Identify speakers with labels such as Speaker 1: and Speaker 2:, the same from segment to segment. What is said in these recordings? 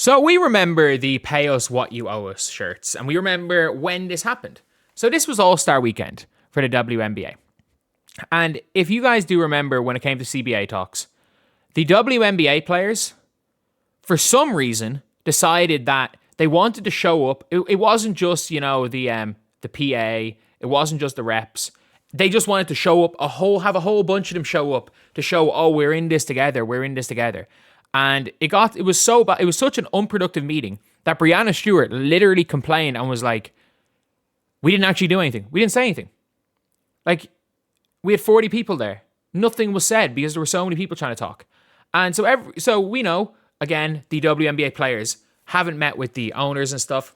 Speaker 1: So we remember the pay us what you owe us shirts, and we remember when this happened. So this was All-Star Weekend for the WNBA. And if you guys do remember when it came to CBA talks, the WNBA players, for some reason, decided that they wanted to show up. It wasn't just, the PA. It wasn't just the reps. They just wanted to show up, have a whole bunch of them show up to show, oh, we're in this together. We're in this together. And it was so bad. It was such an unproductive meeting that Breanna Steward literally complained and was like, we didn't actually do anything. We didn't say anything. Like, we had 40 people there. Nothing was said because there were so many people trying to talk. And so we know, again, the WNBA players haven't met with the owners and stuff.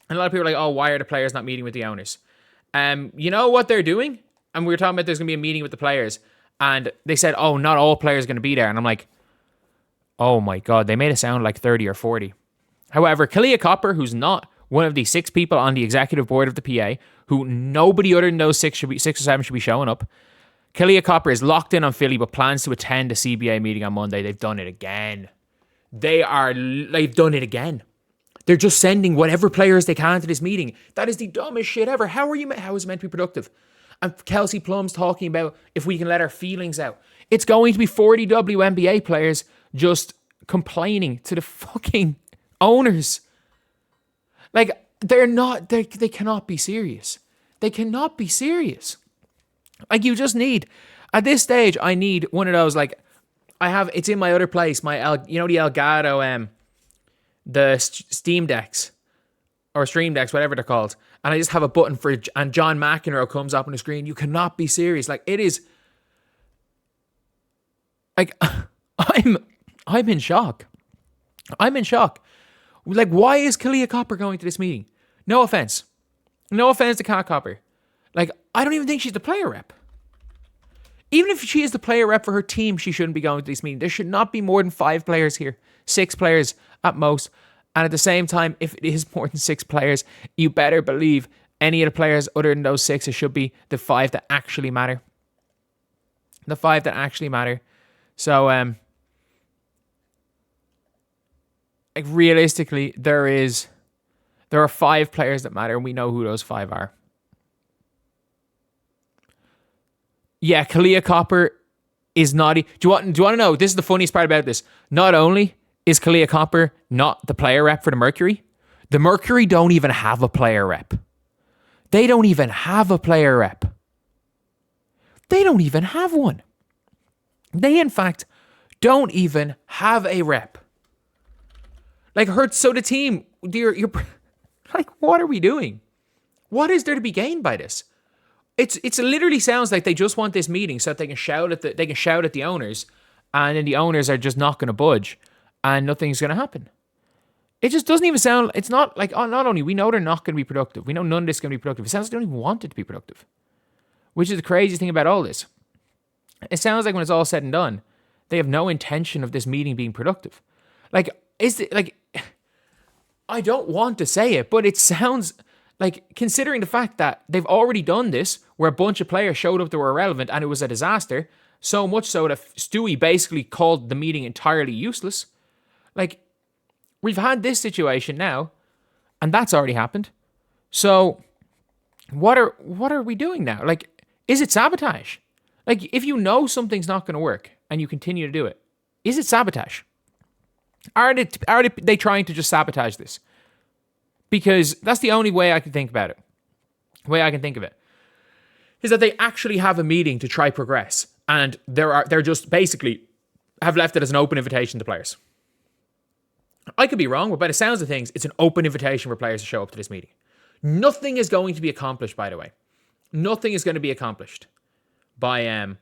Speaker 1: And a lot of people are like, oh, why are the players not meeting with the owners? You know what they're doing? And we were talking about there's going to be a meeting with the players. And they said, oh, not all players are going to be there. And I'm like, oh my God, they made it sound like 30 or 40. However, Kahleah Copper, who's not one of the 6 people on the executive board of the PA, who nobody other than those 6 or 7 should be showing up. Kahleah Copper is locked in on Philly, but plans to attend the CBA meeting on Monday. They've done it again. They've done it again. They're just sending whatever players they can to this meeting. That is the dumbest shit ever. How is it meant to be productive? And Kelsey Plum's talking about if we can let our feelings out. It's going to be 40 WNBA players just complaining to the fucking owners. Like, they cannot be serious. They cannot be serious. Like, you just need, at this stage, I need one of those, like, it's in my other place, the Elgato, the Steam Decks, or Stream Decks, whatever they're called, and I just have a button for, and John McEnroe comes up on the screen. You cannot be serious. Like, it is, like, I'm in shock. I'm in shock. Like, why is Kahleah Copper going to this meeting? No offense. No offense to Kahleah Copper. Like, I don't even think she's the player rep. Even if she is the player rep for her team, she shouldn't be going to this meeting. There should not be more than 5 players here. 6 players at most. And at the same time, if it is more than 6 players, you better believe any of the players other than those 6, it should be the 5 that actually matter. The 5 that actually matter. So, like, realistically, there are 5 players that matter, and we know who those 5 are. Yeah, Kahleah Copper is not. Do you want to know? This is the funniest part about this. Not only is Kahleah Copper not the player rep for the Mercury don't even have a player rep. They don't even have a player rep. They don't even have one. They, in fact, don't even have a rep. Like, so the team, you're like, what are we doing? What is there to be gained by this? It literally sounds like they just want this meeting so that they can shout at the owners, and then the owners are just not going to budge, and nothing's going to happen. It just doesn't even sound. It's not like, oh, not only we know they're not going to be productive, we know none of this is going to be productive. It sounds like they don't even want it to be productive, which is the craziest thing about all this. It sounds like when it's all said and done, they have no intention of this meeting being productive. Like, I don't want to say it, but it sounds like, considering the fact that they've already done this, where a bunch of players showed up that were irrelevant and it was a disaster, so much so that Stewie basically called the meeting entirely useless. Like, we've had this situation now, and that's already happened. So, what are we doing now? Like, is it sabotage? Like, if you know something's not going to work and you continue to do it, is it sabotage? Are they trying to just sabotage this? Because that's the only way I can think about it. The way I can think of it is that they actually have a meeting to try progress, and they're just basically have left it as an open invitation to players. I could be wrong, but by the sounds of things, it's an open invitation for players to show up to this meeting. Nothing is going to be accomplished, by the way. Nothing is going to be accomplished by it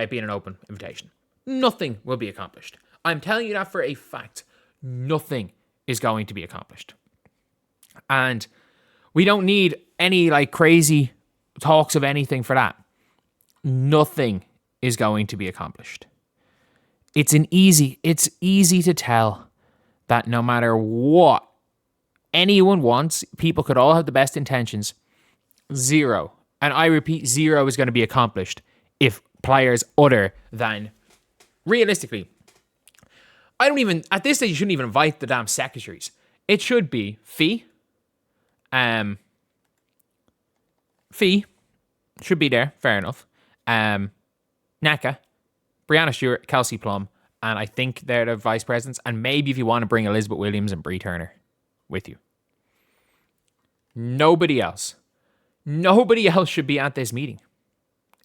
Speaker 1: being an open invitation. Nothing will be accomplished. I'm telling you that for a fact. Nothing is going to be accomplished. And we don't need any like crazy talks of anything for that. Nothing is going to be accomplished. It's easy to tell that no matter what anyone wants, people could all have the best intentions. 0. And I repeat, 0 is going to be accomplished if players other than, realistically, I don't even, at this stage, you shouldn't even invite the damn secretaries. It should be Fee. Fee should be there, fair enough. Naka, Breanna Stewart, Kelsey Plum, and I think they're the vice presidents. And maybe if you want to bring Elizabeth Williams and Bree Turner with you. Nobody else. Nobody else should be at this meeting.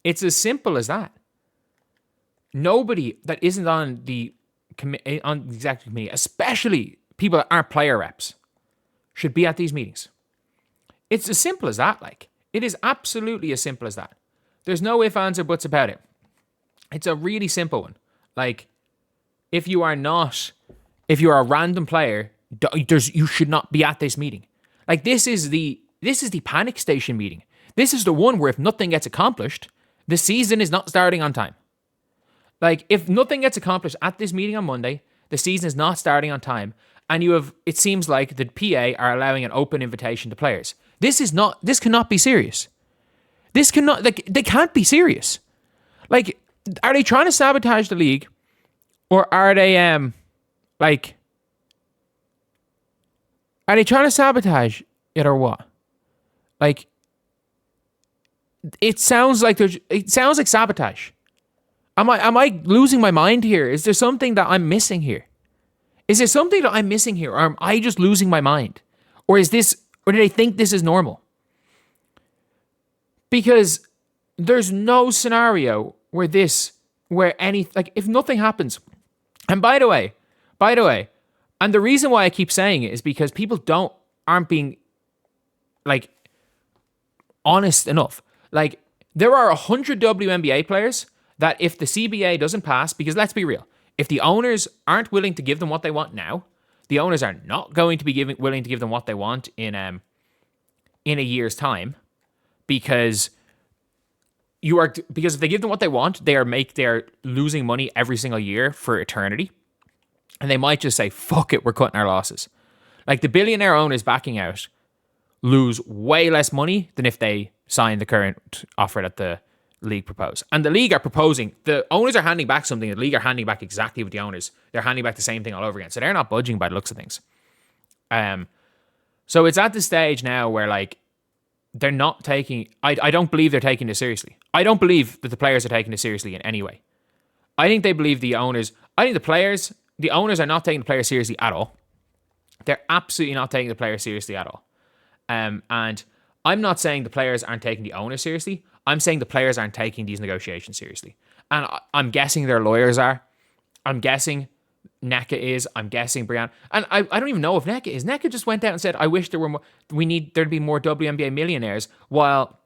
Speaker 1: It's as simple as that. Nobody that isn't on the executive committee, especially people that aren't player reps, should be at these meetings. It's as simple as that. Like, it is absolutely as simple as that. There's no ifs, ands, or buts about it. It's a really simple one. Like, if you are a random player, you should not be at this meeting. Like, this is the panic station meeting. This is the one where if nothing gets accomplished, the season is not starting on time. Like, if nothing gets accomplished at this meeting on Monday, the season is not starting on time, and it seems like the PA are allowing an open invitation to players. This cannot be serious. They can't be serious. Like, are they trying to sabotage the league? Or are they, are they trying to sabotage it or what? Like, it sounds like sabotage. Am I losing my mind here? Is there something that I'm missing here? Or am I just losing my mind? Or do they think this is normal? Because there's no scenario where if nothing happens. And by the way, and the reason why I keep saying it is because people aren't being like honest enough. Like, there are 100 WNBA players that if the CBA doesn't pass, because let's be real, if the owners aren't willing to give them what they want now, the owners are not going to be willing to give them what they want in a year's time, because if they give them what they want, they are losing money every single year for eternity, and they might just say, "Fuck it, we're cutting our losses." Like, the billionaire owners backing out lose way less money than if they sign the current offer that the league proposed. And the league are proposing, the owners are handing back something, the league are handing back exactly what the owners, they're handing back the same thing all over again. So they're not budging by the looks of things. So it's at the stage now where, like, they're not taking, I don't believe they're taking this seriously. I don't believe that the players are taking this seriously in any way. I think they believe the owners are not taking the players seriously at all. They're absolutely not taking the players seriously at all. And I'm not saying the players aren't taking the owners seriously. I'm saying the players aren't taking these negotiations seriously. And I'm guessing their lawyers are. I'm guessing NECA is. I'm guessing Breanna. And I don't even know if NECA is. NECA just went out and said, I wish there were more, there to be more WNBA millionaires, while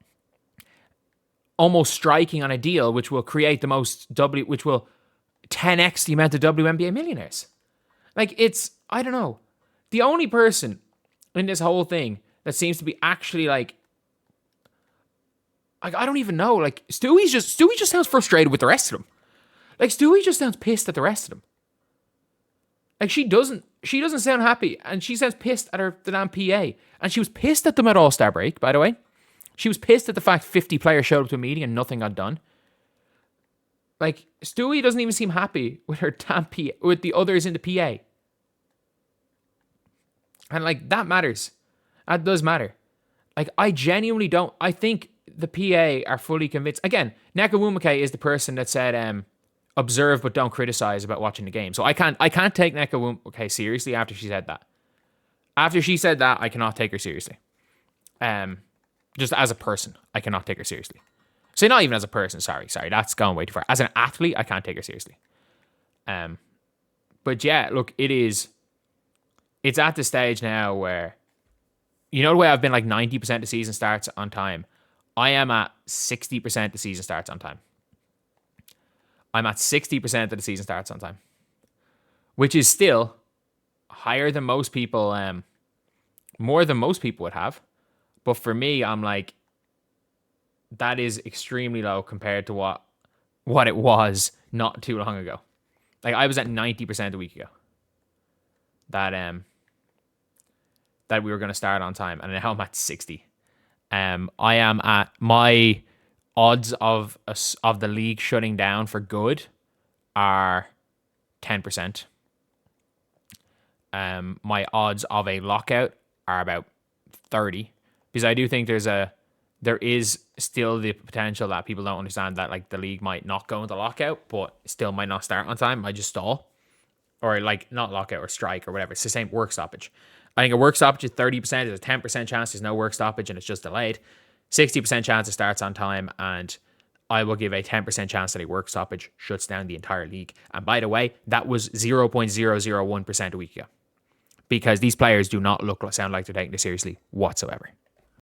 Speaker 1: almost striking on a deal which will create the most which will 10x the amount of WNBA millionaires. Like, I don't know. The only person in this whole thing that seems to be actually like I don't even know. Like, Stewie just sounds frustrated with the rest of them. Like, Stewie just sounds pissed at the rest of them. Like, she doesn't sound happy, and she sounds pissed at the damn PA. And she was pissed at them at All-Star break, by the way. She was pissed at the fact 50 players showed up to a meeting and nothing got done. Like, Stewie doesn't even seem happy with her damn PA, with the others in the PA. And, like, that matters. That does matter. Like, I genuinely don't. I think the PA are fully convinced. Again, Neka Wumake is the person that said, observe but don't criticize about watching the game. So I can't take Neka Wumake seriously after she said that. After she said that, I cannot take her seriously. Just as a person, I cannot take her seriously. So not even as a person, sorry, that's going way too far. As an athlete, I can't take her seriously. But yeah, look, it's at the stage now where, you know, the way I've been like 90% the season starts on time, I am at 60% the season starts on time. I'm at 60% of the season starts on time, which is still higher than most people, more than most people would have. But for me, I'm like, that is extremely low compared to what it was not too long ago. Like, I was at 90% a week ago. That we were going to start on time, and now I'm at 60. I am at my odds of the league shutting down for good are 10%. my odds of a lockout are about 30, because I do think there is still the potential that people don't understand that like the league might not go into lockout, but still might not start on time, might just stall, or like not lockout or strike or whatever. It's the same, work stoppage. I think a work stoppage is 30%. There's a 10% chance there's no work stoppage and it's just delayed. 60% chance it starts on time, and I will give a 10% chance that a work stoppage shuts down the entire league. And by the way, that was 0.001% a week ago, because these players do not sound like they're taking it seriously whatsoever.